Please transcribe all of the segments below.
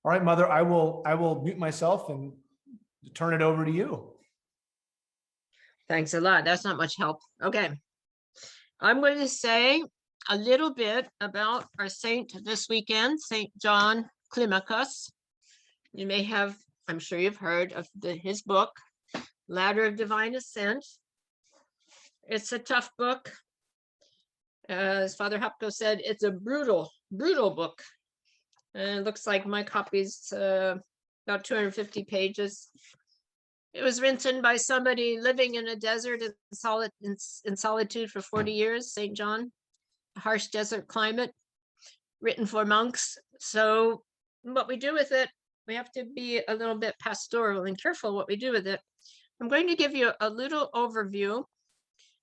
All right, Mother, I will mute myself and turn it over to you. Thanks a lot. That's not much help. Okay. I'm going to say a little bit about our saint this weekend, St. John Clemachus. You may have, I'm sure you've heard of his book, Ladder of Divine Ascent. It's a tough book. As Father Hopko said, it's a brutal book. And it looks like my copy's about 250 pages. It was written by somebody living in a desert in solitude for 40 years, St. John, a harsh desert climate, written for monks. So what we do with it, we have to be a little bit pastoral and careful what we do with it. I'm going to give you a little overview,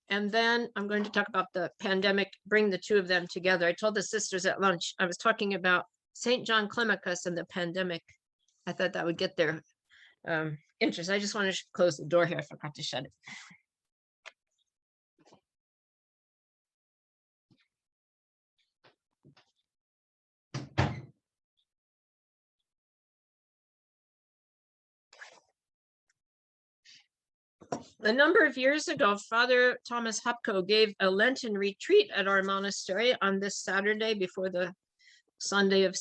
and then I'm going to talk about the pandemic, bring the two of them together. I told the sisters at lunch, I was talking about St. John Clemachus and the pandemic. I thought that would get their interest. I just want to close the door here. I forgot to shut it. A number of years ago, Father Thomas Hopko gave a Lenten retreat at our monastery on this Saturday before the Sunday of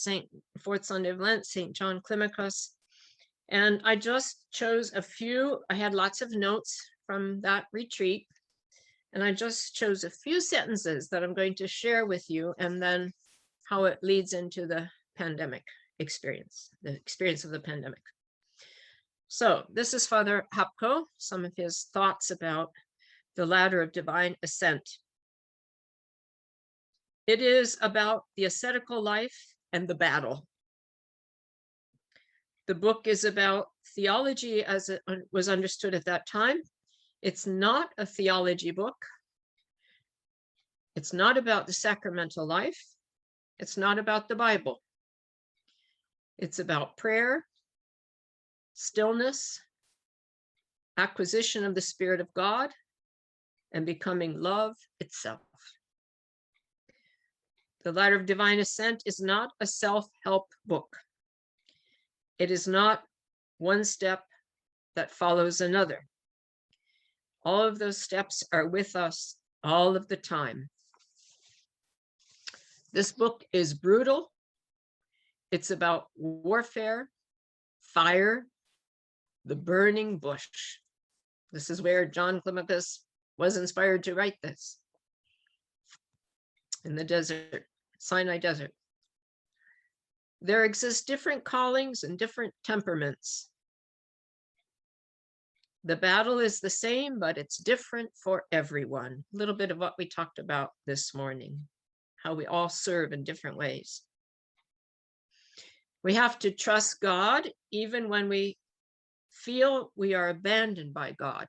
fourth Sunday of Lent, St. John Clemachus. And I just chose a few. I had lots of notes from that retreat, and I just chose a few sentences that I'm going to share with you, and then how it leads into the pandemic experience, the experience of the pandemic. So this is Father Hopko, some of his thoughts about the ladder of divine ascent. It is about the ascetical life and the battle. The book is about theology as it was understood at that time. It's not a theology book. It's not about the sacramental life. It's not about the Bible. It's about prayer, stillness, acquisition of the Spirit of God, and becoming love itself. The Ladder of Divine Ascent is not a self-help book. It is not one step that follows another. All of those steps are with us all of the time. This book is brutal. It's about warfare, fire, the burning bush. This is where John Clemachus was inspired to write this, in the desert, Sinai Desert. There exist different callings and different temperaments. The battle is the same, but it's different for everyone. A little bit of what we talked about this morning, how we all serve in different ways. We have to trust God even when we feel we are abandoned by God.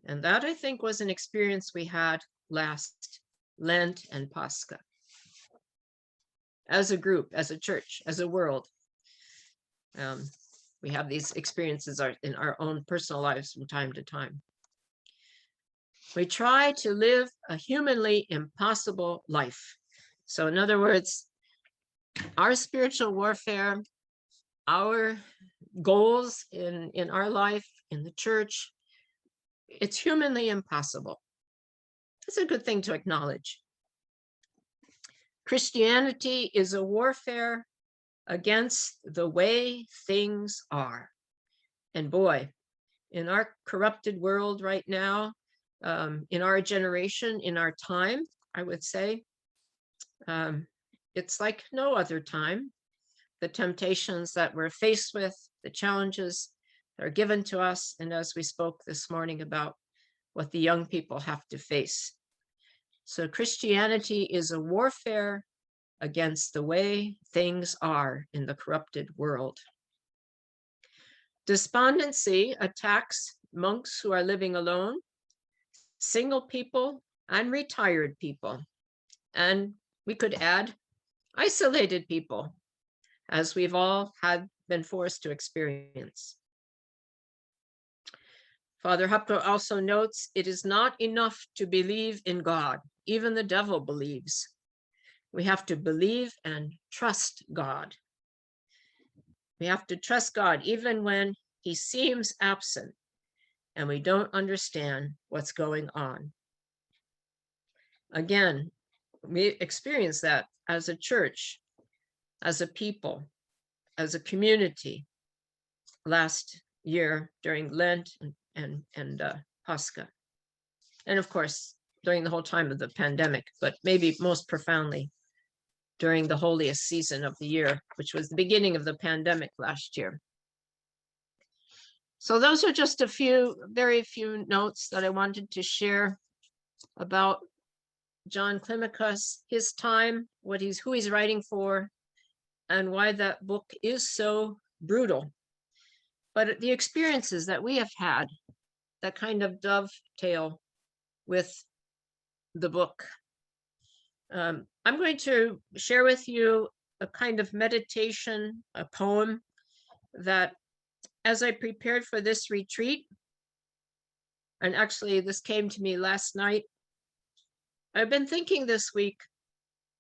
And that, I think, was an experience we had last Lent and Pascha. As a group, as a church, as a world, we have these experiences in our own personal lives from time to time. We try to live a humanly impossible life. So in other words, our spiritual warfare, our goals in our life, in the church, it's humanly impossible. It's a good thing to acknowledge. Christianity is a warfare against the way things are. And boy, in our corrupted world right now, in our generation, in our time, I would say, it's like no other time. The temptations that we're faced with, the challenges that are given to us, and as we spoke this morning about what the young people have to face. So Christianity is a warfare against the way things are in the corrupted world. Despondency attacks monks who are living alone, single people, and retired people. And we could add isolated people, as we've all been forced to experience. Father Hopko also notes, it is not enough to believe in God. Even the devil believes. We have to believe and trust God We have to trust God even when he seems absent and we don't understand what's going on. Again, we experience that as a church, as a people, as a community last year during Lent and Pascha. And of course, during the whole time of the pandemic, but maybe most profoundly during the holiest season of the year, which was the beginning of the pandemic last year. So those are just a few, very few notes that I wanted to share about John Clemachus, his time, who he's writing for, and why that book is so brutal. But the experiences that we have had that kind of dovetail with the book. I'm going to share with you a kind of meditation, a poem that, as I prepared for this retreat, and actually this came to me last night, I've been thinking this week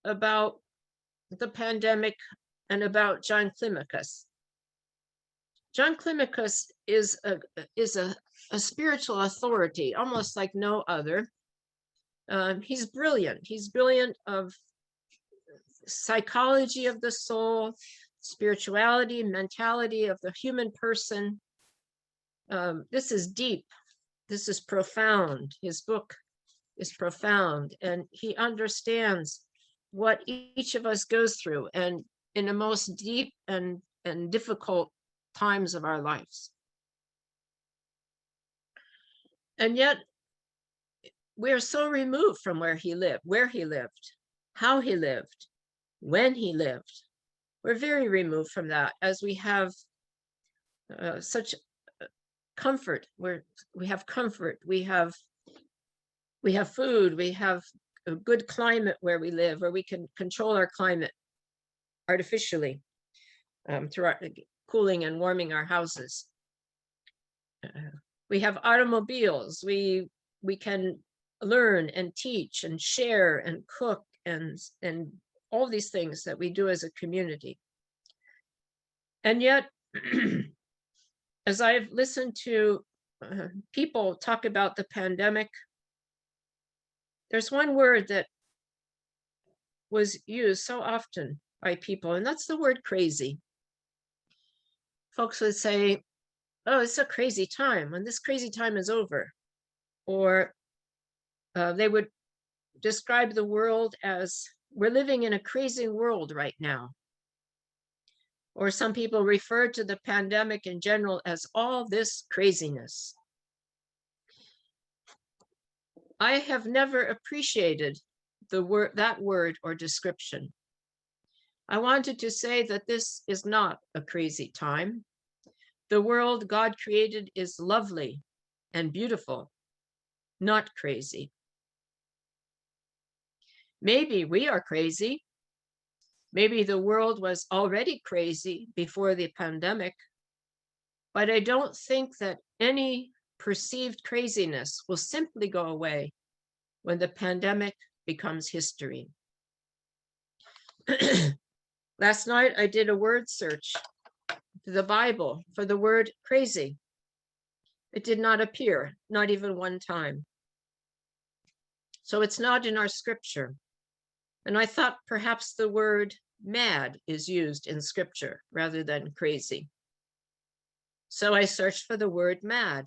about the pandemic and about John Clemachus. John Clemachus is a spiritual authority, almost like no other. He's brilliant. He's brilliant of psychology of the soul, spirituality, mentality of the human person. This is deep. This is profound. His book is profound, and he understands what each of us goes through, and in the most deep and difficult times of our lives. And yet we're so removed from where he lived, how he lived, when he lived. We're very removed from that, as we have such comfort. We have comfort, we have food, we have a good climate where we live, where we can control our climate artificially through our cooling and warming our houses. We have automobiles. We can learn and teach and share and cook and all these things that we do as a community. And yet, as I've listened to people talk about the pandemic, there's one word that was used so often by people, and that's the word crazy. Folks would say, oh, it's a crazy time, when this crazy time is over. Or they would describe the world as, we're living in a crazy world right now. Or some people refer to the pandemic in general as all this craziness. I have never appreciated that word or description. I wanted to say that this is not a crazy time. The world God created is lovely and beautiful, not crazy. Maybe we are crazy. Maybe the world was already crazy before the pandemic, but I don't think that any perceived craziness will simply go away when the pandemic becomes history. Last night, I did a word search to the Bible for the word crazy. It did not appear, not even one time. So it's not in our scripture. And I thought perhaps the word mad is used in scripture rather than crazy. So I searched for the word mad,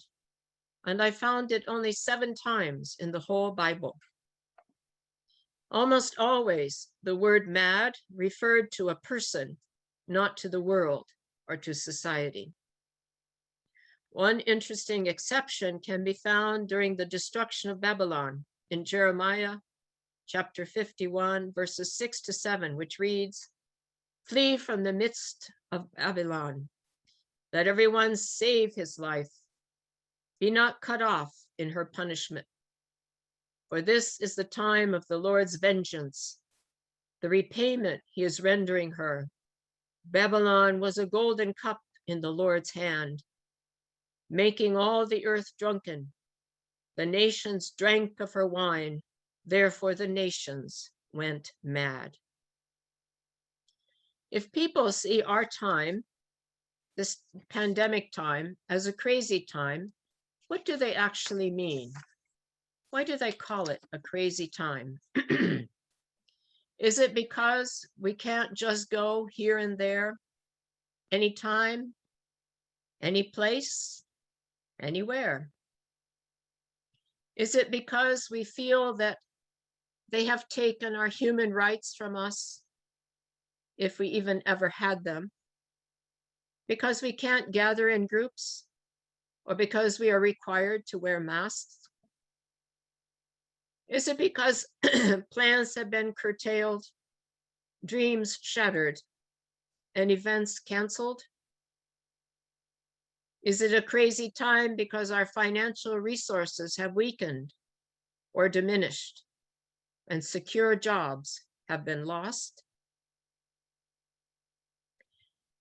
and I found it only 7 times in the whole Bible. Almost always, the word mad referred to a person, not to the world or to society. One interesting exception can be found during the destruction of Babylon in Jeremiah chapter 51, verses 6 to 7, which reads, "Flee from the midst of Babylon. Let everyone save his life. Be not cut off in her punishment. For this is the time of the Lord's vengeance, the repayment he is rendering her. Babylon was a golden cup in the Lord's hand, making all the earth drunken. The nations drank of her wine, therefore the nations went mad." If people see our time this pandemic time as a crazy time, what do they actually mean? Why do they call it a crazy time? Is it because we can't just go here and there, anytime, any place, anywhere? Is it because we feel that they have taken our human rights from us, if we even ever had them? Because we can't gather in groups, or because we are required to wear masks? Is it because plans have been curtailed, dreams shattered, and events canceled? Is it a crazy time because our financial resources have weakened or diminished, and secure jobs have been lost?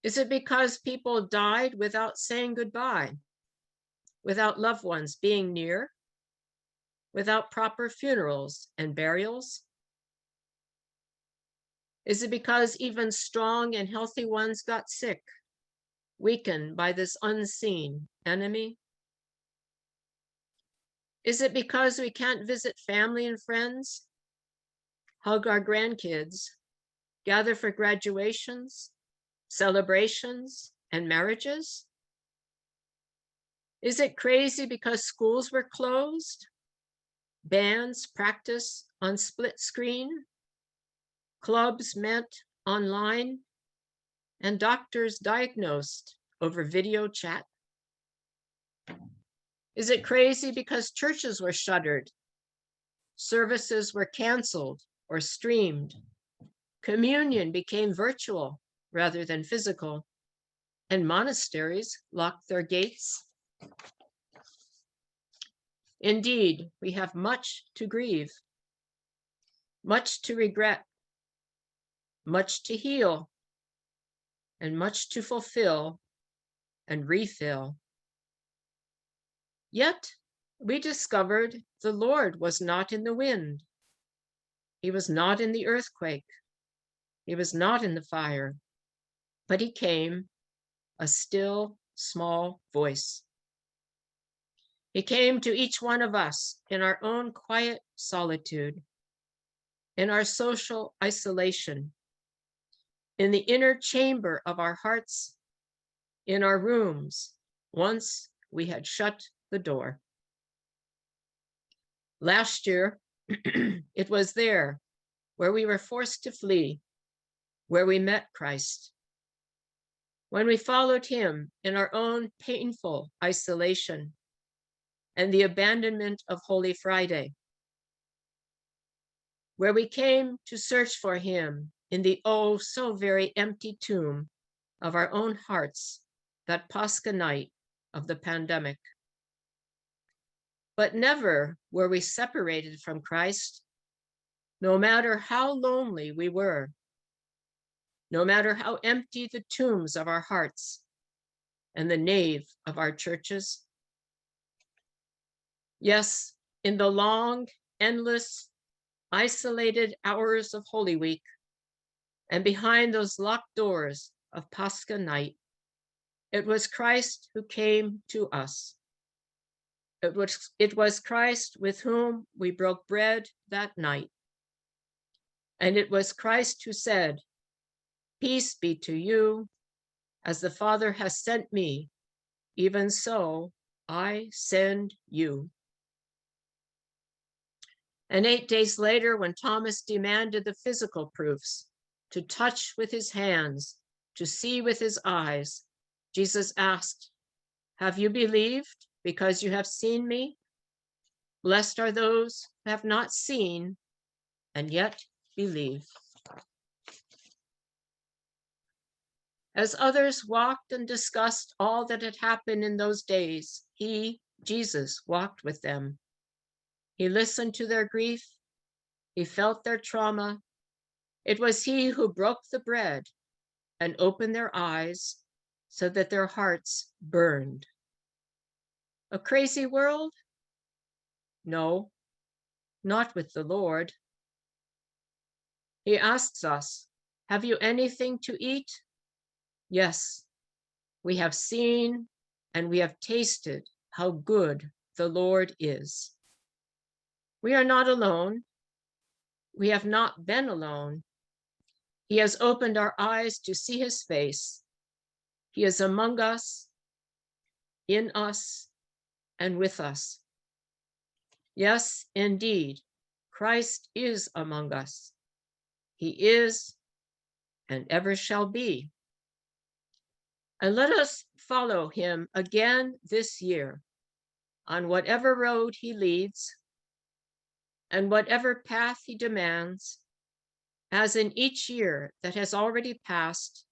Is it because people died without saying goodbye, without loved ones being near, without proper funerals and burials? Is it because even strong and healthy ones got sick, weakened by this unseen enemy? Is it because we can't visit family and friends, hug our grandkids, gather for graduations, celebrations, and marriages? Is it crazy because schools were closed, bands practice on split screen, clubs met online, and doctors diagnosed over video chat? Is it crazy because churches were shuttered, services were canceled or streamed, communion became virtual rather than physical, and monasteries locked their gates? Indeed, we have much to grieve, much to regret, much to heal, and much to fulfill and refill. Yet we discovered the Lord was not in the wind. He was not in the earthquake. He was not in the fire, but he came, a still, small voice. He came to each one of us in our own quiet solitude, in our social isolation, in the inner chamber of our hearts, in our rooms, once we had shut the door. Last year, it was there where we were forced to flee, where we met Christ, when we followed him in our own painful isolation and the abandonment of Holy Friday, where we came to search for him in the oh so very empty tomb of our own hearts that Pascha night of the pandemic. But never were we separated from Christ, no matter how lonely we were, no matter how empty the tombs of our hearts and the nave of our churches. Yes, in the long, endless, isolated hours of Holy Week, and behind those locked doors of Pascha night, it was Christ who came to us. It was Christ with whom we broke bread that night. And it was Christ who said, "Peace be to you, as the Father has sent me, even so I send you." And 8 days later, when Thomas demanded the physical proofs, to touch with his hands, to see with his eyes, Jesus asked, "Have you believed because you have seen me? Blessed are those who have not seen and yet believe." As others walked and discussed all that had happened in those days, he, Jesus, walked with them. He listened to their grief. He felt their trauma. It was he who broke the bread and opened their eyes so that their hearts burned. A crazy world? No, not with the Lord. He asks us, "Have you anything to eat?" Yes, We have seen and we have tasted how good the Lord is. We are not alone. We have not been alone. He has opened our eyes to see his face. He is among us, in us, and with us. Yes, indeed, Christ is among us. He is and ever shall be. And let us follow him again this year on whatever road he leads and whatever path he demands. As in each year that has already passed,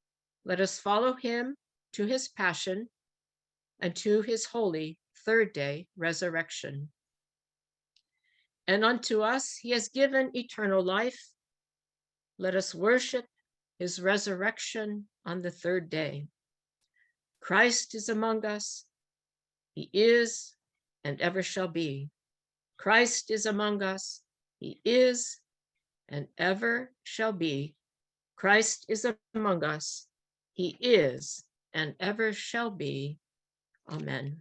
let us follow him to his passion and to his holy third day resurrection. And unto us he has given eternal life. Let us worship his resurrection on the third day. Christ is among us. He is and ever shall be. Christ is among us. He is and ever shall be. Christ is among us. He is and ever shall be. Amen.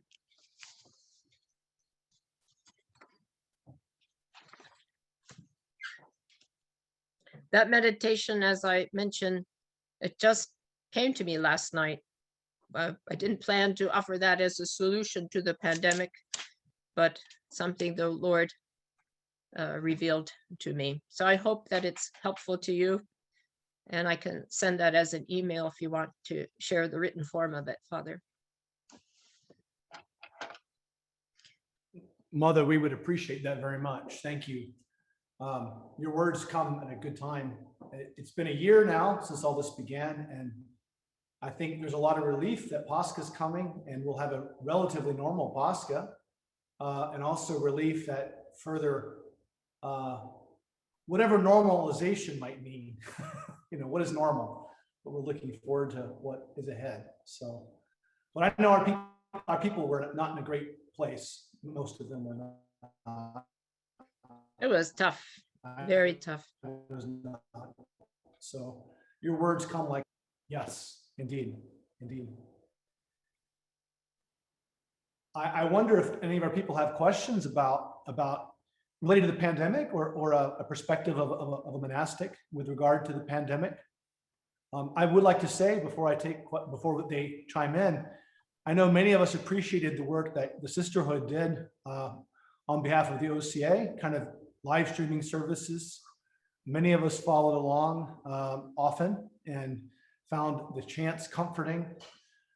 That meditation, as I mentioned, it just came to me last night. I didn't plan to offer that as a solution to the pandemic, but something the Lord revealed to me. So I hope that it's helpful to you. And I can send that as an email if you want to share the written form of it, Father. Mother, we would appreciate that very much. Thank you. Your words come at a good time. It's been a year now since all this began, and I think there's a lot of relief that Pascha's coming and we'll have a relatively normal Pascha, and also relief that further, whatever normalization might mean, what is normal, but we're looking forward to what is ahead. So, but I know our people were not in a great place. Most of them were not. It was tough, very tough. It was not. So your words come like, yes, indeed, indeed. I wonder if any of our people have questions about related to the pandemic or a perspective of a monastic with regard to the pandemic. I would like to say before they chime in, I know many of us appreciated the work that the sisterhood did on behalf of the OCA, kind of live streaming services. Many of us followed along often and found the chants comforting,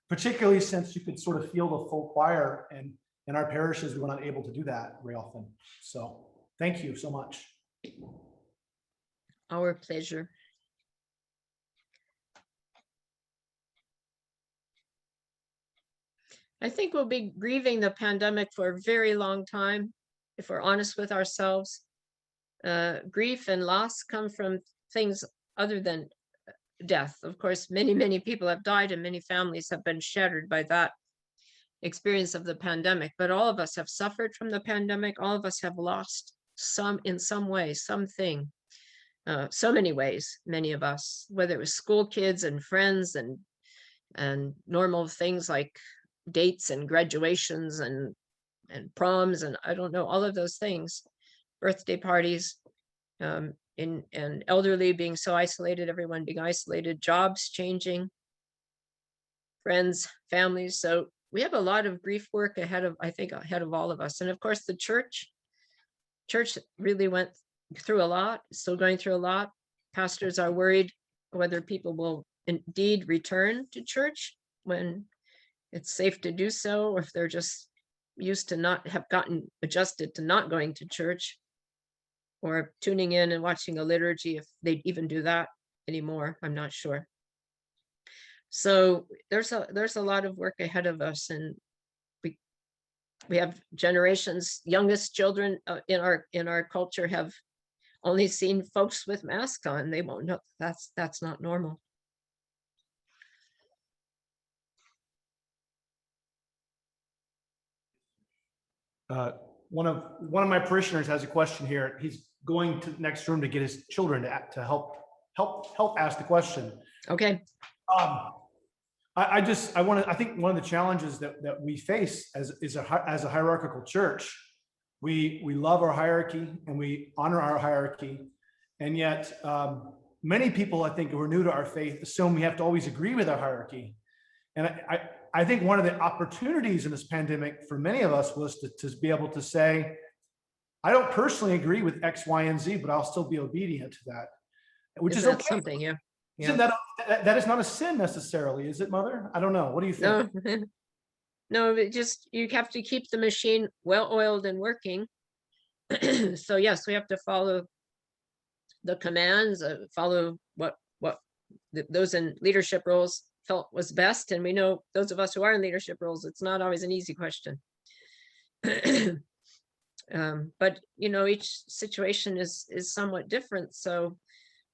particularly since you could sort of feel the full choir, and in our parishes we were not able to do that very often. So thank you so much. Our pleasure. I think we'll be grieving the pandemic for a very long time, if we're honest with ourselves. Grief and loss come from things other than death. Of course, many people have died and many families have been shattered by that experience of the pandemic, but all of us have suffered from the pandemic. All of us have lost in some way, something, so many ways, many of us, whether it was school kids and friends and normal things like dates and graduations and proms and I don't know, all of those things, birthday parties, and elderly being so isolated, everyone being isolated, jobs changing, friends, families. So we have a lot of grief work ahead of all of us. And of course, the church really went through a lot, still going through a lot. Pastors are worried whether people will indeed return to church when it's safe to do so, or if they're just used to not have gotten adjusted to not going to church or tuning in and watching a liturgy, if they even do that anymore. I'm not sure. So there's a lot of work ahead of us, and we have generations. Youngest children in our culture have only seen folks with masks on. They won't know that's not normal. One of my parishioners has a question here. He's going to the next room to get his children to help ask the question. Okay. I think one of the challenges that we face as a hierarchical church, we love our hierarchy and we honor our hierarchy. And yet many people, I think, who are new to our faith assume we have to always agree with our hierarchy. And I think one of the opportunities in this pandemic for many of us was to be able to say, I don't personally agree with X, Y, and Z, but I'll still be obedient to that, which is okay. Something, yeah. Isn't that is not a sin necessarily, is it, Mother? I don't know. What do you think? No, no, it just, you have to keep the machine well oiled and working. So yes, we have to follow the commands, follow what those in leadership roles felt was best. And we know those of us who are in leadership roles, it's not always an easy question. But each situation is somewhat different. So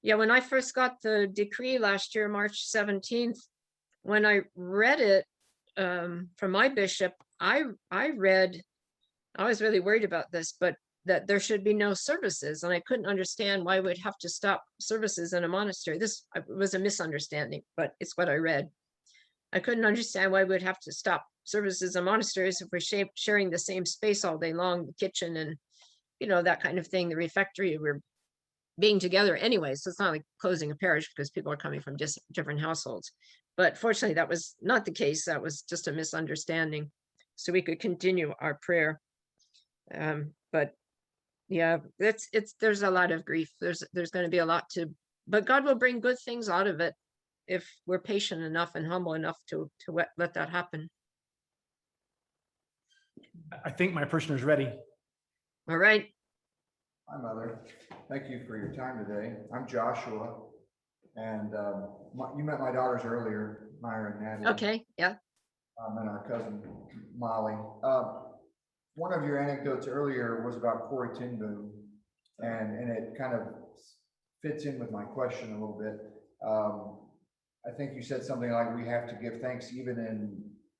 yeah, when I first got the decree last year, March 17th, when I read it from my bishop, I was really worried about this, but that there should be no services. And I couldn't understand why we'd have to stop services in a monastery. This was a misunderstanding, but it's what I read. I couldn't understand why we'd have to stop services in monasteries if we're sharing the same space all day long, the kitchen and, that kind of thing, the refectory, we're being together anyway. So it's not like closing a parish because people are coming from just different households. But fortunately, that was not the case. That was just a misunderstanding. So we could continue our prayer. But yeah, there's a lot of grief. There's going to be a lot but God will bring good things out of it if we're patient enough and humble enough to let that happen. I think my parishioner's ready. All right. Hi, Mother. Thank you for your time today. I'm Joshua, and you met my daughters earlier, Myra and Natalie. Okay, yeah. And our cousin, Molly. One of your anecdotes earlier was about Corrie ten Boom, and it kind of fits in with my question a little bit. I think you said something like we have to give thanks even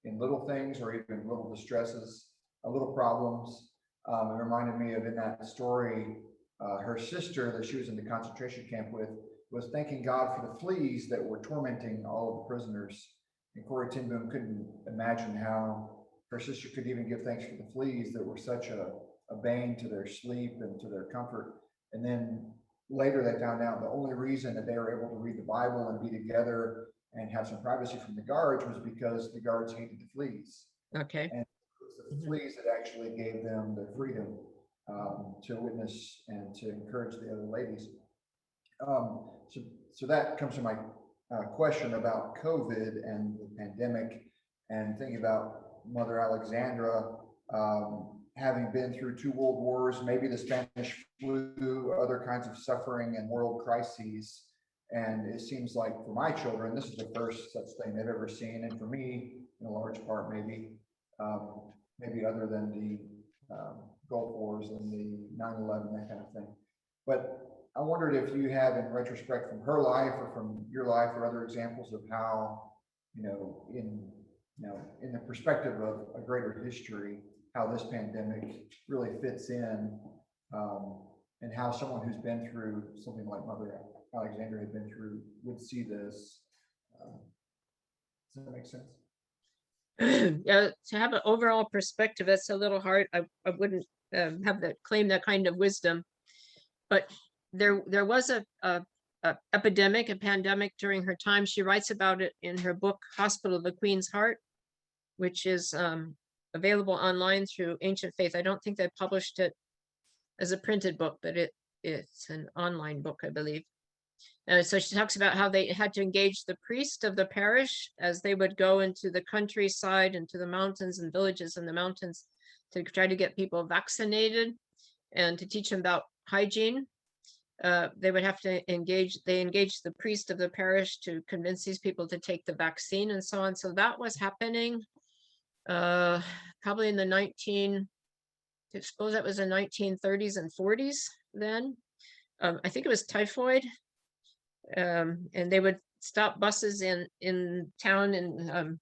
in little things or even little distresses, little problems. It reminded me of in that story, her sister that she was in the concentration camp with was thanking God for the fleas that were tormenting all of the prisoners. And Corrie ten Boom couldn't imagine how her sister could even give thanks for the fleas that were such a bane to their sleep and to their comfort. And then later they found out the only reason that they were able to read the Bible and be together and have some privacy from the guards was because the guards hated the fleas. Okay. And the fleas that actually gave them the freedom to witness and to encourage the other ladies. So that comes to my question about COVID and the pandemic, and thinking about Mother Alexandra having been through 2 world wars, maybe the Spanish flu, other kinds of suffering and world crises. And it seems like for my children, this is the first such thing they've ever seen. And for me, in a large part, maybe other than the Gulf Wars and the 9/11, that kind of thing. But I wondered if you have, in retrospect from her life or from your life, or other examples of how, in the perspective of a greater history, how this pandemic really fits in, and how someone who's been through something like Mother Alexandra had been through would see this. Does that make sense? Yeah, to have an overall perspective, that's a little hard. I wouldn't have that claim that kind of wisdom, but there was a epidemic, a pandemic during her time. She writes about it in her book Hospital of the Queen's Heart, which is available online through Ancient Faith. I don't think they published it as a printed book, but it's an online book, I believe. So she talks about how they had to engage the priest of the parish as they would go into the countryside, into the mountains and villages in the mountains to try to get people vaccinated and to teach them about hygiene. They would have to engage the priest of the parish to convince these people to take the vaccine and so on. So that was happening probably in the I suppose that was the 1930s and 40s then. I think it was typhoid. And they would stop buses in town, and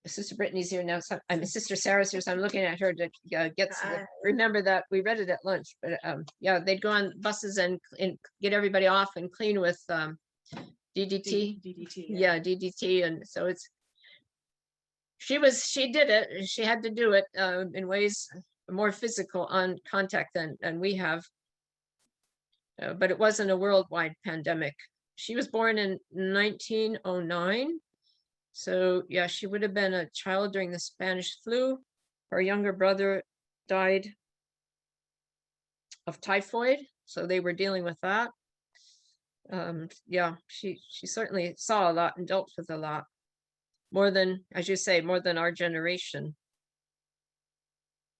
Sister Brittany's here now. So Sister Sarah's here, so I'm looking at her to get remember that we read it at lunch. But yeah, they'd go on buses and get everybody off and clean with DDT. DDT. Yeah, DDT, and so she did it. She had to do it in ways more physical on contact than we have. But it wasn't a worldwide pandemic. She was born in 1909. So yeah, she would have been a child during the Spanish flu. Her younger brother died of typhoid, so they were dealing with that. Yeah, she certainly saw a lot and dealt with a lot. More than, as you say, more than our generation.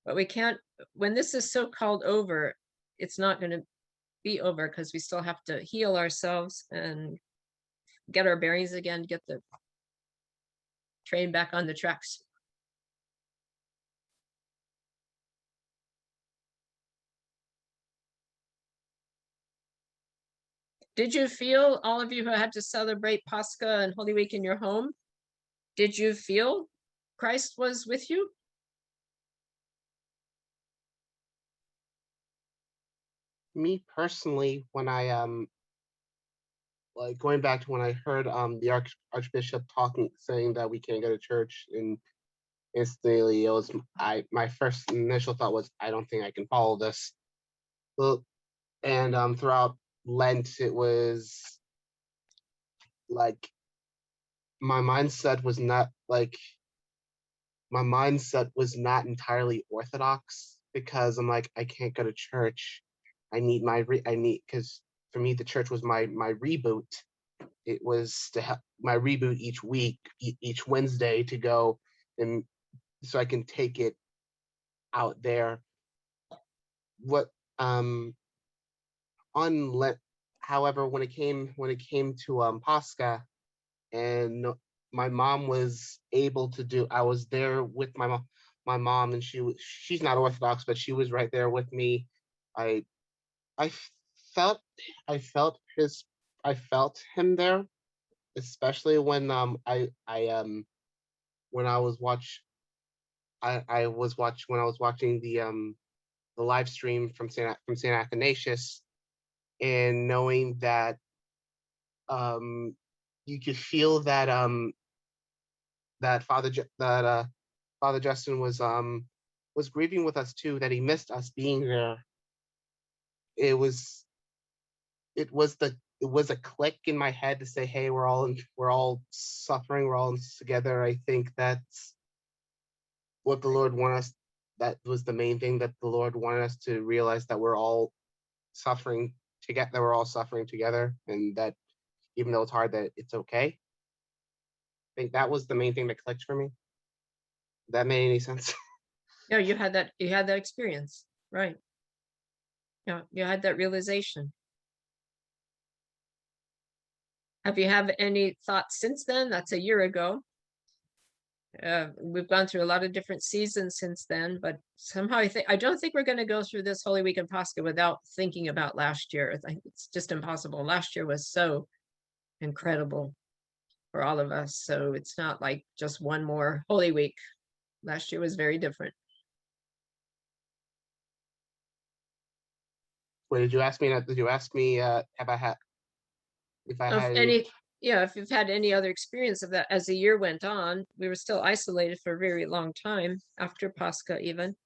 But we can't, when this is so called over, it's not going to be over because we still have to heal ourselves and get our bearings again, get the train back on the tracks. Did you feel, all of you who had to celebrate Pascha and Holy Week in your home, did you feel Christ was with you? Me personally, when I like going back to when I heard the Archbishop saying that we can't go to church, and instantly it was my first initial thought was, I don't think I can follow this. Well, and throughout Lent, it was like my mindset was not entirely orthodox, because I'm like, I can't go to church. Because for me the church was my reboot. It was to help my reboot each week, each Wednesday, to go, and so I can take it out there. What on Lent, however, when it came to Pascha, and my mom was able to do, I was there with my mom, and she's not Orthodox, but she was right there with me. I I felt I felt him there, especially when when I was watching the live stream from Saint Athanasius, and knowing that you could feel that that Father Justin was grieving with us too, that he missed us being there. It was a click in my head to say, hey, we're all suffering, we're all in this together. I think that's what the Lord wanted us. That was the main thing, that the Lord wanted us to realize, that we're all suffering together. That we're all suffering together, and that even though it's hard, that it's okay. I think that was the main thing that clicked for me. That made any sense? Yeah, you had that experience, right? Yeah, you had that realization. Have you have any thoughts since then? That's a year ago. We've gone through a lot of different seasons since then, but somehow I don't think we're going to go through this Holy Week in Pascha without thinking about last year. I think it's just impossible. Last year was so incredible for all of us. So it's not like just one more Holy Week. Last year was very different. Wait, did you ask me? Have I had? If I had any? Yeah, if you've had any other experience of that as the year went on. We were still isolated for a very long time after Pascha even.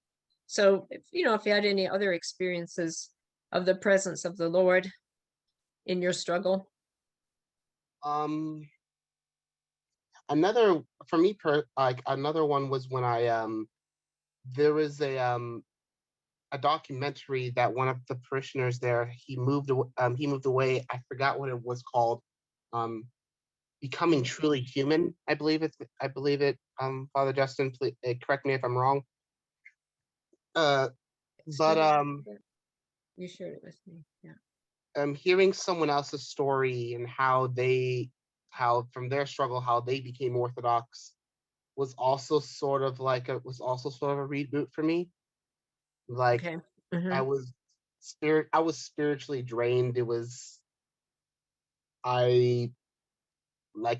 So, if you had any other experiences of the presence of the Lord in your struggle. Another, for me, another one was when there was a documentary that one of the parishioners there, he moved away. I forgot what it was called. Becoming Truly Human, I believe it. Father Justin, please, correct me if I'm wrong. But you shared it with me. Yeah. Hearing someone else's story and how from their struggle, how they became Orthodox, was also sort of a reboot for me. Like, okay. Mm-hmm. I was spiritually drained. I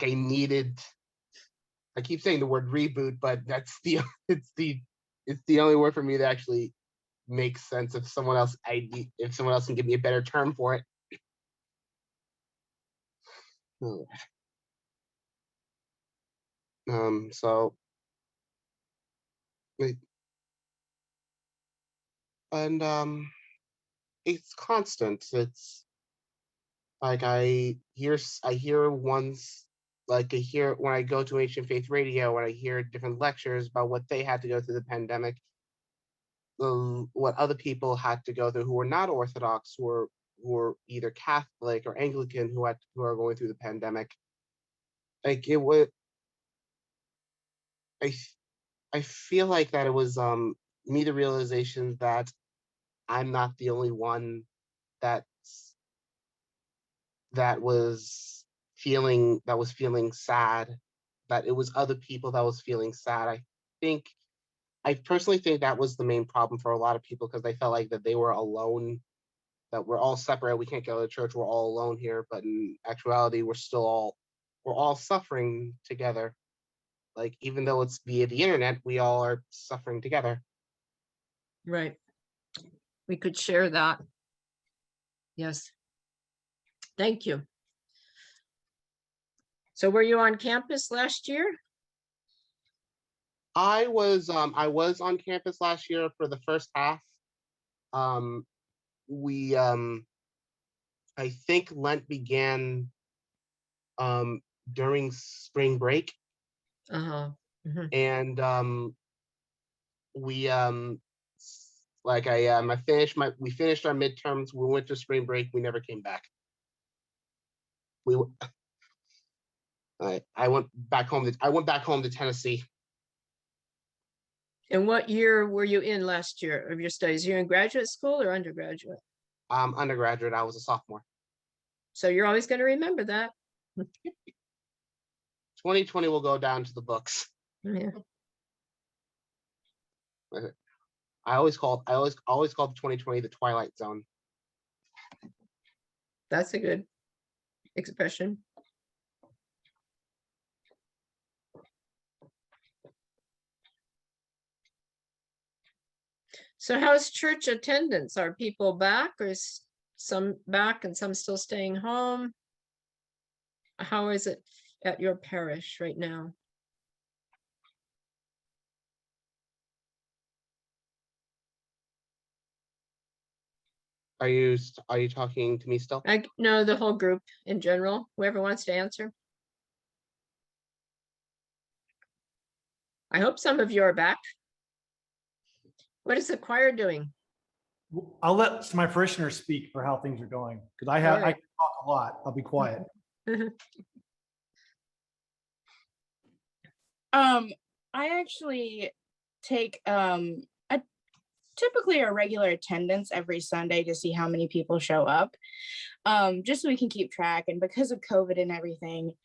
needed, I keep saying the word reboot, but it's the only word for me that actually makes sense. If someone else can give me a better term for it. So And it's constant. It's like I hear once, like I hear when I go to Ancient Faith Radio, when I hear different lectures about what they had to go through the pandemic, what other people had to go through who were not Orthodox, who were either Catholic or Anglican, who are going through the pandemic. Like it was, I I feel like that it was me the realization that I'm not the only one that that was feeling sad, that it was other people that was feeling sad. Think I personally think that was the main problem for a lot of people, because they felt like that they were alone, that we're all separate, we can't go to church, we're all alone here, but in actuality we're all suffering together. Like even though it's via the internet, we all are suffering together. Right. We could share that. Yes. Thank you. So were you on campus last year? I was on campus last year for the first half. We I think Lent began during spring break, Uh-huh. Mhm. and we we finished our midterms, we went to spring break, we never came back. We I went back home to Tennessee. And what year were you in last year of your studies? You're in graduate school or undergraduate? Undergraduate, I was a sophomore. So you're always going to remember that. 2020 will go down to the books. Yeah. I always called 2020 the Twilight Zone. That's a good expression. So how's church attendance? Are people back, or is some back and some still staying home? How is it at your parish right now? Are you talking to me still? I know the whole group in general, whoever wants to answer. I hope some of you are back. What is the choir doing? I'll let my parishioners speak for how things are going, because I All right. can talk a lot. I'll be quiet. I actually take typically a regular attendance every Sunday to see how many people show up, just so we can keep track. And because of COVID and everything,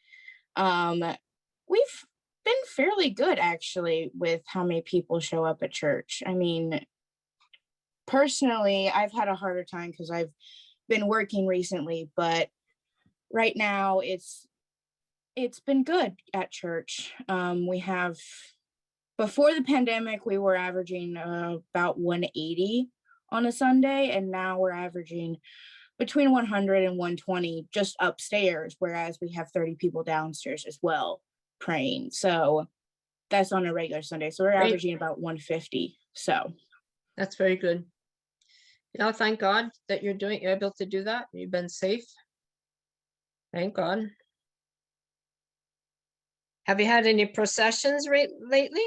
we've been fairly good actually with how many people show up at church. I mean, personally, I've had a harder time because I've been working recently, but right now it's been good at church. We have, before the pandemic, we were averaging about 180 on a Sunday, and now we're averaging between 100 and 120 just upstairs, whereas we have 30 people downstairs as well praying. So that's on a regular Sunday. So we're Great. averaging about 150. So That's very good. Yeah, thank God that you're able to do that. You've been safe. Thank God. Have you had any processions lately?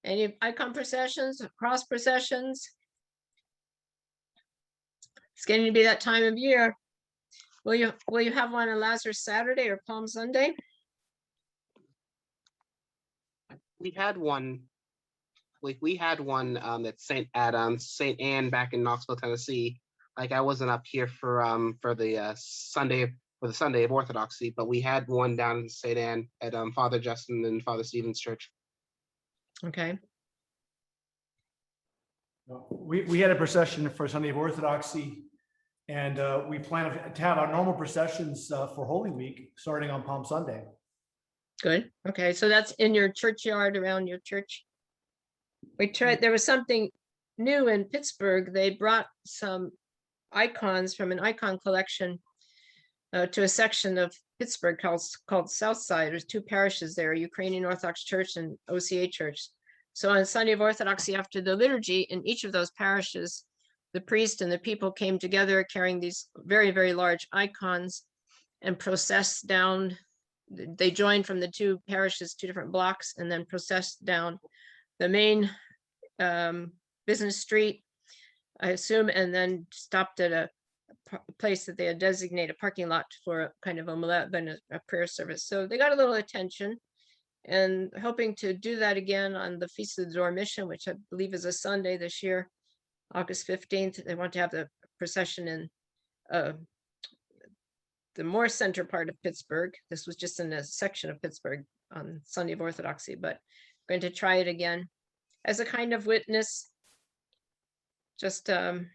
Any icon processions, cross processions? It's getting to be that time of year. Will you have one on Lazarus Saturday or Palm Sunday? We had one at St. Anne back in Knoxville, Tennessee. Like I wasn't up here for the Sunday of Orthodoxy, but we had one down in St. Anne at Father Justin and Father Stephen's church. Okay. We had a procession for Sunday of Orthodoxy, and we plan to have our normal processions for Holy Week starting on Palm Sunday. Good. Okay, so that's in your churchyard around your church. We tried, there was something new in Pittsburgh. They brought some icons from an icon collection to a section of Pittsburgh called South Side. There's two parishes there, Ukrainian Orthodox Church and OCA Church. So on Sunday of Orthodoxy, after the liturgy in each of those parishes, the priest and the people came together carrying these very, very large icons and processed down. They joined from the two parishes, two different blocks, and then processed down the main business street, I assume, and then stopped at a place that they had designated a parking lot for a kind of a prayer service. So they got a little attention, and hoping to do that again on the Feast of the Dormition, which I believe is a Sunday this year, August 15th. They want to have the procession in the more center part of Pittsburgh. This was just in a section of Pittsburgh on Sunday of Orthodoxy, but going to try it again as a kind of witness, just having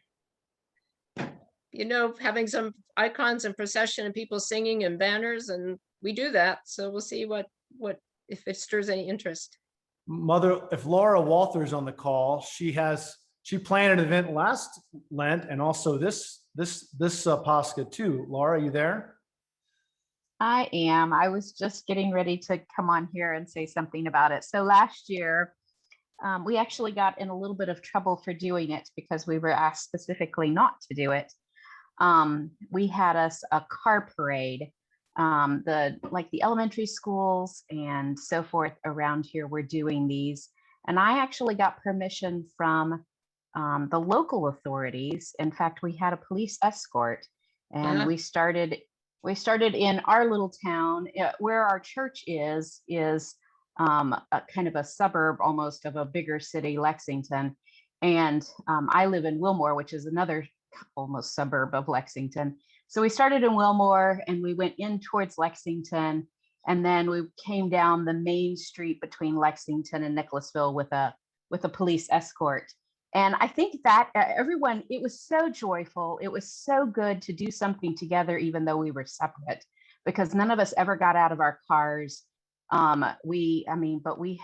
some icons and procession and people singing and banners, and we do that. So we'll see what if it stirs any interest. Mother, if Laura Walther's on the call, she planned an event last Lent and also this Pascha too. Laura, are you there? I am. I was just getting ready to come on here and say something about it. So last year, we actually got in a little bit of trouble for doing it because we were asked specifically not to do it. We had a car parade. The elementary schools and so forth around here were doing these. And I actually got permission from the local authorities. In fact, we had a police escort, and we started in our little town where our church is a kind of a suburb almost of a bigger city, Lexington. And I live in Wilmore, which is another almost suburb of Lexington. So we started in Wilmore and we went in towards Lexington, and then we came down the main street between Lexington and Nicholasville with a police escort. And I think that everyone, it was so joyful. It was so good to do something together, even though we were separate, because none of us ever got out of our cars. But we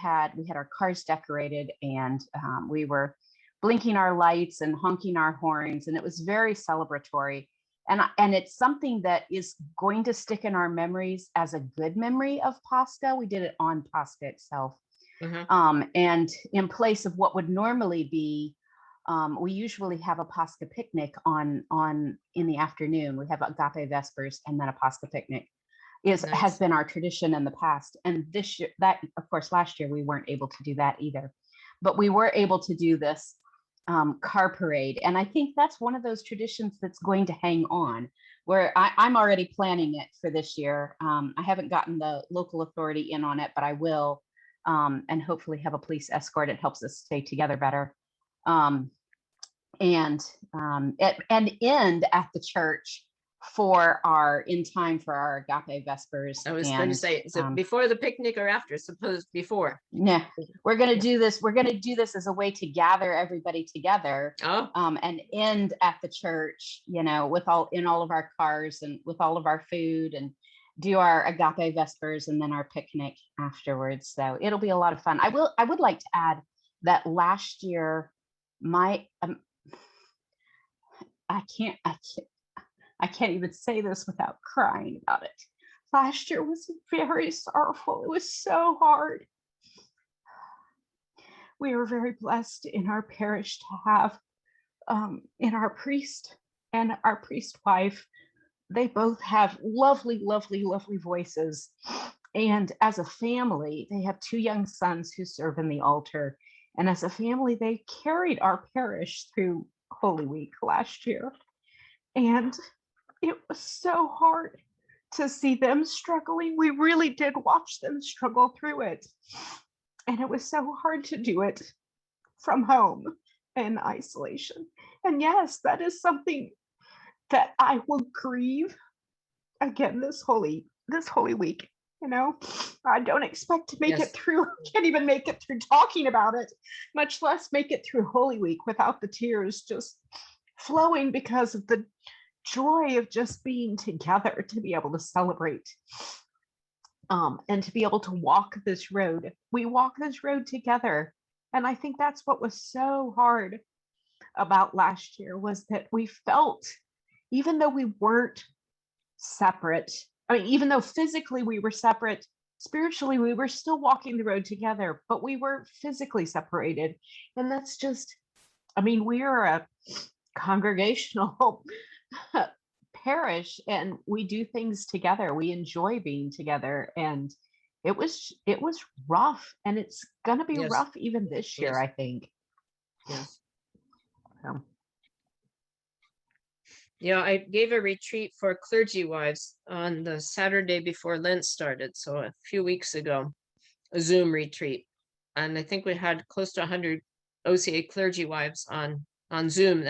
had our cars decorated, and we were blinking our lights and honking our horns, and it was very celebratory. And it's something that is going to stick in our memories as a good memory of Pascha. We did it on Pascha itself. And in place of what would normally be, we usually have a Pascha picnic in the afternoon. We have Agape Vespers and then a Pascha picnic. Has been our tradition in the past. And this year, of course, last year we weren't able to do that either, but we were able to do this car parade. And I think that's one of those traditions that's going to hang on, where I'm already planning it for this year. I haven't gotten the local authority in on it, but I will, and hopefully have a police escort. It helps us stay together better. And end at the church in time for our Agape Vespers. I was going to say, is it before the picnic or after? Suppose before. Yeah, we're going to do this. We're going to do this as a way to gather everybody together. And end at the church, in all of our cars and with all of our food, and do our Agape Vespers and then our picnic afterwards. So it'll be a lot of fun. I would like to add that last year, I can't even say this without crying about it. Last year was very sorrowful. It was so hard. We were very blessed in our parish to have in our priest and our priest wife. They both have lovely, lovely, lovely voices. And as a family, they have two young sons who serve in the altar. And as a family, they carried our parish through Holy Week last year. And it was so hard to see them struggling. We really did watch them struggle through it. And it was so hard to do it from home in isolation. And yes, that is something that I will grieve again this Holy Week. I don't expect to make it through. I can't even make it through talking about it, much less make it through Holy Week without the tears just flowing because of the joy of just being together, to be able to celebrate and to be able to walk this road. We walk this road together. And I think that's what was so hard about last year, was that we felt, even though we weren't separate. I mean, even though physically we were separate, spiritually we were still walking the road together, but we were physically separated. And that's just, I mean, we are a congregational parish and we do things together. We enjoy being together. And it was rough, and it's gonna be Yes. rough even this year, Yes. I think. Yes. So, Yeah, I gave a retreat for clergy wives on the Saturday before Lent started, so a few weeks ago, a Zoom retreat. And I think we had close to 100 OCA clergy wives on Zoom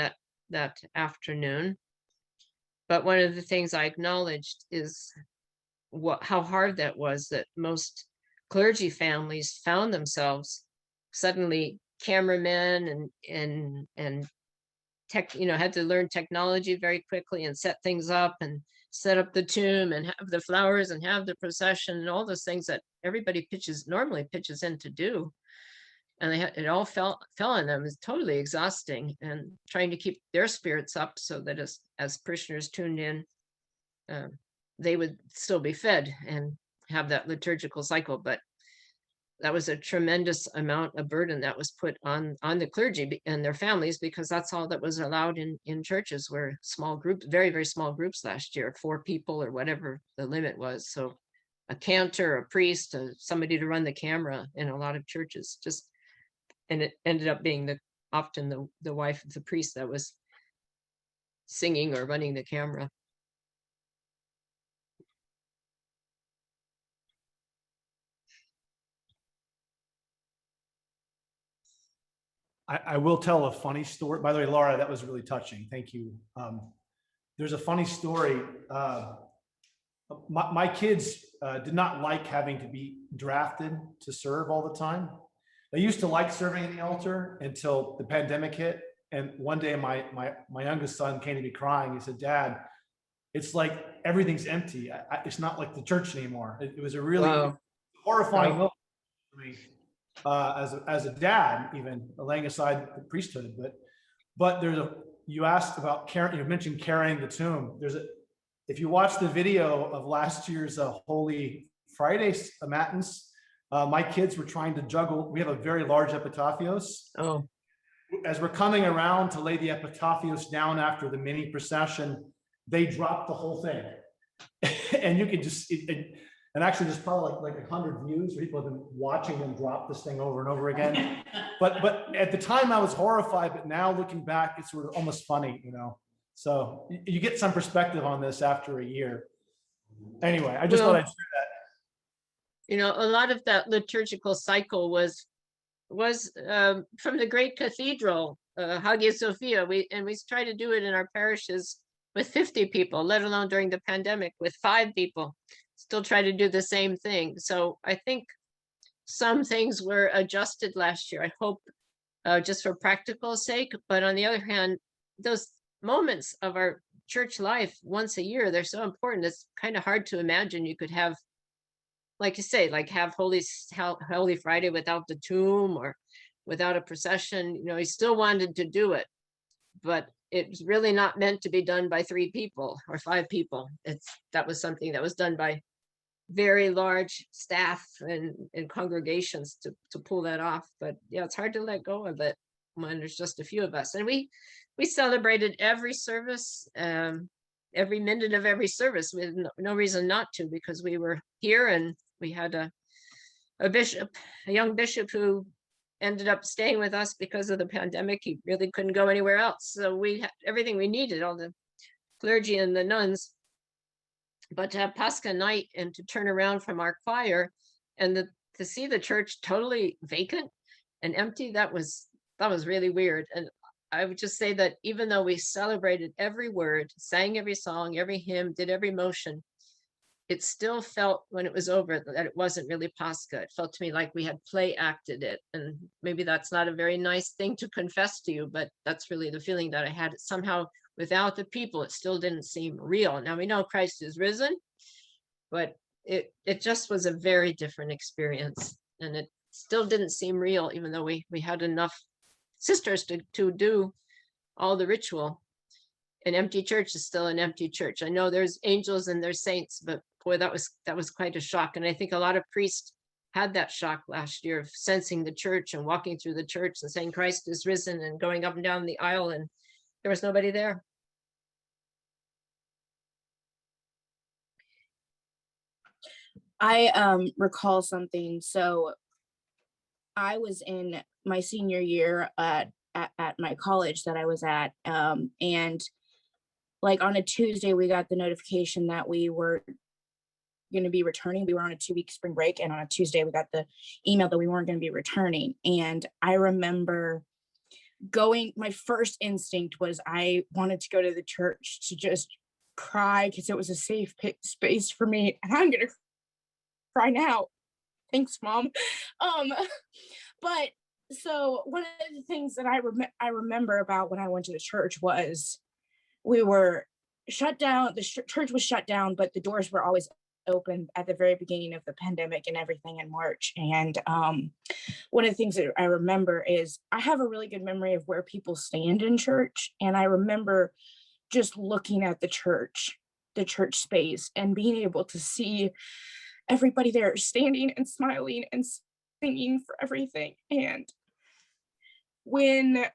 that afternoon. But one of the things I acknowledged is how hard that was, that most clergy families found themselves suddenly cameramen and tech, had to learn technology very quickly and set things up and set up the tomb and have the flowers and have the procession and all those things that everybody normally pitches in to do. And it all fell on them. It's totally exhausting, and trying to keep their spirits up so that as parishioners tuned in, they would still be fed and have that liturgical cycle. But that was a tremendous amount of burden that was put on the clergy and their families, because that's all that was allowed in churches, were small groups, very, very small groups last year, 4 people or whatever the limit was. So a cantor, a priest, somebody to run the camera in a lot of churches, and it ended up being often the wife of the priest that was singing or running the camera. I will tell a funny story. By the way, Laura, that was really touching. Thank you. There's a funny story. My kids did not like having to be drafted to serve all the time. They used to like serving at the altar until the pandemic hit. And one day my youngest son came to me crying. He said, "Dad, it's like everything's empty. It's not like the church anymore." It was a really Wow. horrifying Wow. moment for me. As a dad, even laying aside the priesthood, but you asked about carrying, you mentioned carrying the tomb. If you watch the video of last year's Holy Friday Matins, my kids were trying to juggle. We have a very large epitaphios. Oh, As we're coming around to lay the epitaphios down after the mini procession, they dropped the whole thing. And you can just, and actually there's probably like 100 views. People have been watching them drop this thing over and over again. But at the time I was horrified, but now looking back, it's sort of almost funny, So you get some perspective on this after a year. Anyway, I just thought I'd share that. a lot of that liturgical cycle was from the great cathedral, Hagia Sophia. We try to do it in our parishes with 50 people, let alone during the pandemic with 5 people. Still try to do the same thing. So I think some things were adjusted last year, I hope, just for practical sake. But on the other hand, those moments of our church life once a year, they're so important. It's kind of hard to imagine you could have, like you say, like have Holy Friday without the tomb or without a procession. He still wanted to do it, but it's really not meant to be done by 3 people or 5 people. That was something that was done by very large staff and congregations to pull that off. But yeah, it's hard to let go of it when there's just a few of us. And we celebrated every service, every minute of every service. We had no reason not to, because we were here, and we had a young bishop who ended up staying with us because of the pandemic. He really couldn't go anywhere else. So we had everything we needed, all the clergy and the nuns. But to have Pascha night and to turn around from our choir and to see the church totally vacant and empty, that was really weird. And I would just say that even though we celebrated every word, sang every song, every hymn, did every motion, it still felt when it was over that it wasn't really Pascha. It felt to me like we had play acted it. And maybe that's not a very nice thing to confess to you, but that's really the feeling that I had. Somehow without the people, it still didn't seem real. Now we know Christ is risen, but it just was a very different experience. And it still didn't seem real, even though we had enough sisters to do all the ritual. an empty church is still an empty church. I know there's angels and there's saints, but boy, that was quite a shock. And I think a lot of priests had that shock last year of sensing the church and walking through the church and saying Christ is risen and going up and down the aisle, and there was nobody there. I recall something. So I was in my senior year at my college that I was at, and like on a Tuesday we got the notification that we were going to be returning. We were on a 2-week spring break, and on a Tuesday we got the email that we weren't going to be returning. And I remember my first instinct was I wanted to go to the church to just cry because it was a safe space for me, and I'm gonna cry now. Thanks, Mom. But so one of the things that I remember about when I went to the church was we were shut down. The church was shut down, but the doors were always open at the very beginning of the pandemic and everything in March. And one of the things that I remember is I have a really good memory of where people stand in church. And I remember just looking at the church space and being able to see everybody there standing and smiling and singing for everything. And when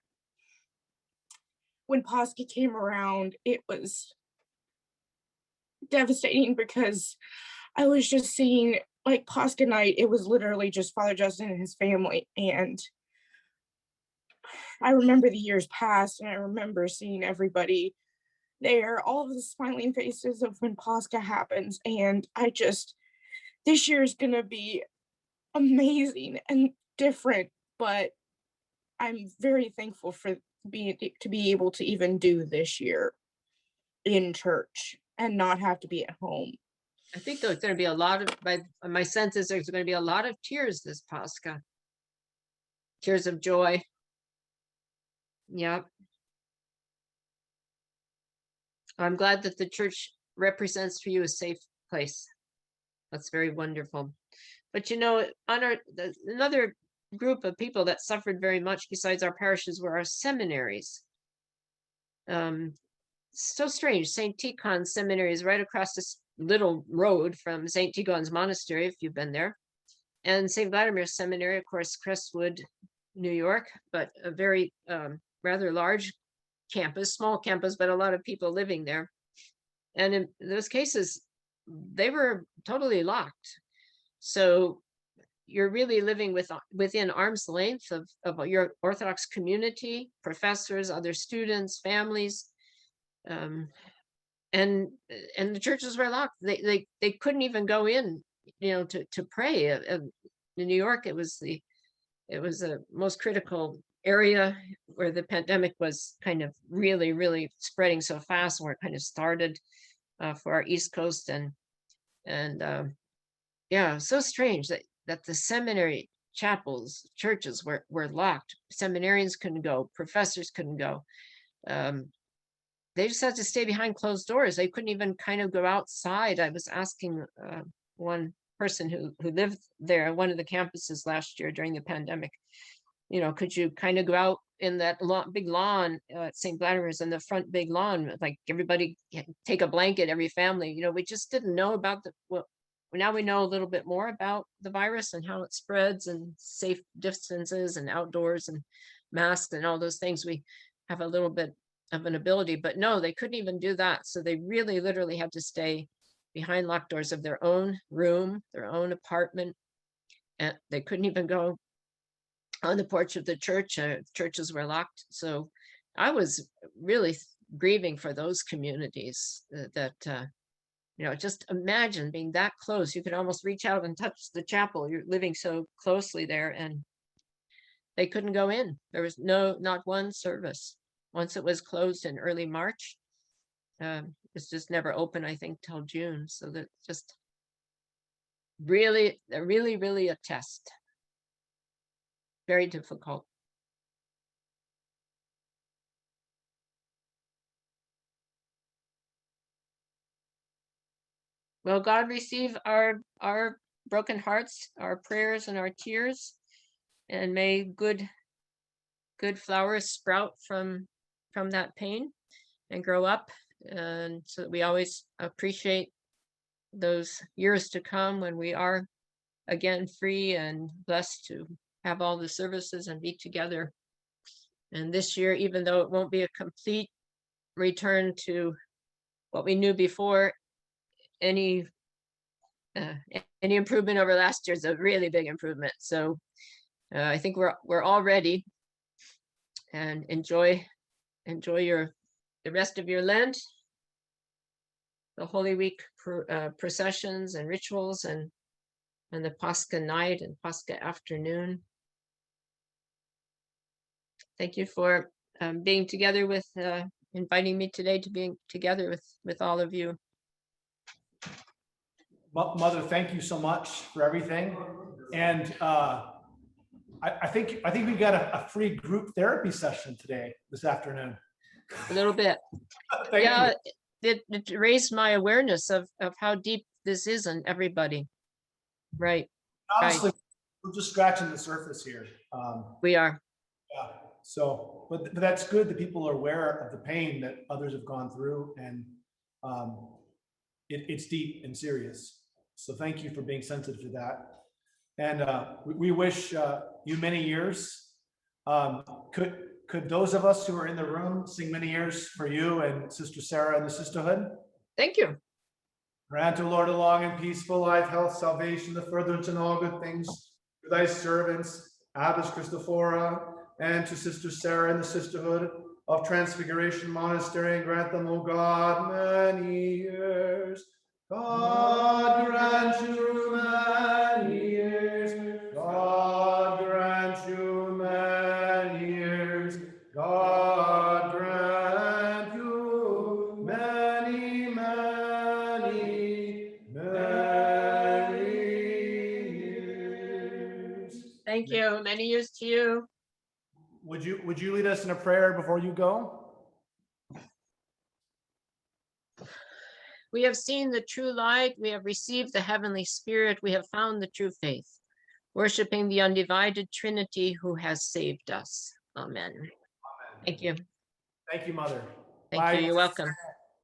Pascha came around, it was devastating because I was just seeing like Pascha night, it was literally just Father Justin and his family. And I remember the years past, and I remember seeing everybody there, all of the smiling faces of when Pascha happens. And this year is going to be amazing and different, but I'm very thankful to be able to even do this year in church and not have to be at home. I think there's going to be a lot of, by my sense is there's going to be a lot of tears this Pascha. Tears of joy. Yep. I'm glad that the church represents for you a safe place. That's very wonderful. But you know, another group of people that suffered very much besides our parishes were our seminaries. So strange. St. Tikhon Seminary is right across this little road from St. Tikhon's Monastery, if you've been there. And St. Vladimir Seminary, of course, Crestwood, New York, but a very rather large campus, small campus, but a lot of people living there. And in those cases, they were totally locked. So you're really living within arm's length of your Orthodox community, professors, other students, families, and the churches were locked. They couldn't even go in, to pray. In New York, it was the most critical area where the pandemic was kind of really, really spreading so fast, where it kind of started for our East Coast, and yeah, so strange that the seminary chapels, churches were locked. Seminarians couldn't go, professors couldn't go. They just had to stay behind closed doors. They couldn't even kind of go outside. I was asking one person who lived there, one of the campuses last year during the pandemic, could you kind of go out in that big lawn at St. Vladimir's, in the front big lawn, like everybody take a blanket, every family, we just didn't know about now we know a little bit more about the virus and how it spreads and safe distances and outdoors and masks and all those things. We have a little bit of an ability, but no, they couldn't even do that. So they really literally had to stay behind locked doors of their own room, their own apartment. And they couldn't even go on the porch of the church. Churches were locked. So I was really grieving for those communities that just imagine being that close. You could almost reach out and touch the chapel. You're living so closely there, and they couldn't go in. There was not one service. Once it was closed in early March, it's just never open, I think, till June. So that just really, really a test. Very difficult. Well, God receive our broken hearts, our prayers and our tears, and may good flowers sprout from that pain. and grow up. And so that we always appreciate those years to come when we are again free and blessed to have all the services and be together. And this year, even though it won't be a complete return to what we knew before, any improvement over last year is a really big improvement. So I think we're all ready, and enjoy the rest of your Lent, the Holy Week processions and rituals, and the Pascha night and Pascha afternoon. Thank you for being together with, inviting me today to being together with all of you. Mother, thank you so much for everything. And I think we got a free group therapy session this afternoon. A little bit. Thank Yeah, you. it raised my awareness of how deep this is on everybody. Right. Honestly, we're just scratching the surface here. We are. Yeah. So, but that's good that people are aware of the pain that others have gone through, and it's deep and serious. So thank you for being sensitive to that. And we wish you many years. Could those of us who are in the room sing many years for you and Sister Sarah and the sisterhood? Thank you. Grant, O Lord, a long and peaceful life, health, salvation, the furtherance and all good things to thy servants, Abbess Christophora, and to Sister Sarah and the sisterhood of Transfiguration Monastery, and grant them, O God, many years. God grant you many years. God grant you many years. God grant you many, many, many years. Thank you. Many years to you. Would you lead us in a prayer before you go? We have seen the true light. We have received the heavenly spirit. We have found the true faith, worshiping the undivided Trinity who has saved us. Amen. Amen. Thank you. Thank you, Mother. Thank Bye. you. You're welcome.